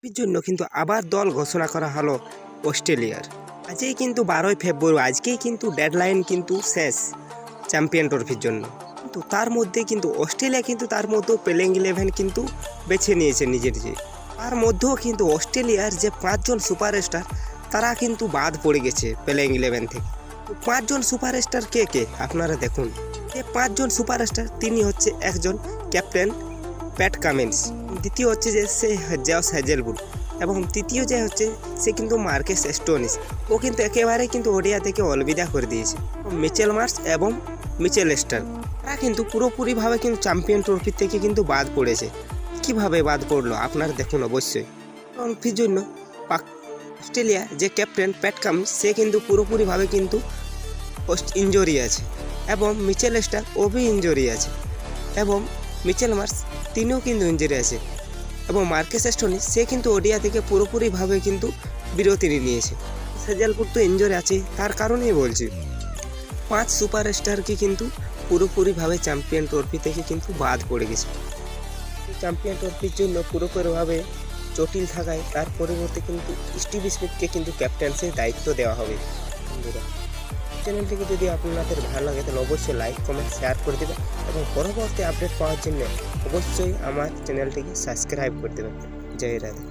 এর জন্য কিন্তু আবার দল ঘোষণা করা হলো অস্ট্রেলিয়ার। আজকেই কিন্তু 12ই ফেব্রুয়ারি, আজকেই কিন্তু ডেডলাইন কিন্তু শেষ চ্যাম্পিয়ন ট্রফির জন্য। কিন্তু তার মধ্যে কিন্তু অস্ট্রেলিয়া কিন্তু তার মধ্যেও প্লেইং 11 কিন্তু বেছে নিয়েছে নিজের যে। তার মধ্যেও কিন্তু অস্ট্রেলিয়ার যে 5জন সুপারস্টার তারা কিন্তু বাদ পড়ে গেছে প্লেইং 11 থেকে। তো 5জন সুপারস্টার কে কে আপনারা দেখুন। যে 5জন সুপারস্টার তিনি হচ্ছে একজন ক্যাপ্টেন প্যাট কামিন্স, দ্বিতীয় হচ্ছে যে সে জস হ্যাজেলউড, এবং তৃতীয় যে হচ্ছে সে কিন্তু মার্কেস স্টোনিস। ও কিন্তু একেবারে কিন্তু ওডিয়া থেকে অলবিদা করে দিয়েছে। মিচেল মার্শ এবং মিচেল স্টার্ক তারা কিন্তু পুরোপুরিভাবে কিন্তু চ্যাম্পিয়ন ট্রফি থেকে কিন্তু বাদ পড়েছে। কিভাবে বাদ পড়লো আপনারা দেখুন অবশ্যই। ট্রফির জন্য অস্ট্রেলিয়া যে ক্যাপ্টেন প্যাট কামিন্স সে কিন্তু পুরোপুরিভাবে কিন্তু ইনজুরি আছে, এবং মিচেল স্টার্ক ও বি ইনজুরি আছে, এবং মিচেল মার্শ তিনিও কিন্তু ইনজুরি আছে, এবং মার্কেস স্টোনিস সে কিন্তু ওডিয়া থেকে পুরোপুরিভাবে কিন্তু বিরতি নিয়েছে। হ্যাজেলউড তো ইনজুরি আছে, তার কারণেই বলছি 5 সুপারস্টারকে কিন্তু পুরোপুরিভাবে চ্যাম্পিয়ন ট্রফি থেকে কিন্তু বাদ পড়ে গেছে। চ্যাম্পিয়ন ট্রফির জন্য পুরোপুরিভাবে জটিল থাকায় তার পরিবর্তে কিন্তু স্টিভ স্মিথকে কিন্তু ক্যাপ্টেন্সির দায়িত্ব দেওয়া হবে। বন্ধুরা, চ্যানেলটিকে যদি আপনাদের ভালো লাগে তাহলে অবশ্যই লাইক কমেন্ট শেয়ার করে দেবেন, এবং পরবর্তী আপডেট পাওয়ার জন্য অবশ্যই আমার চ্যানেলটিকে সাবস্ক্রাইব করে দেবেন। জয় রাধে।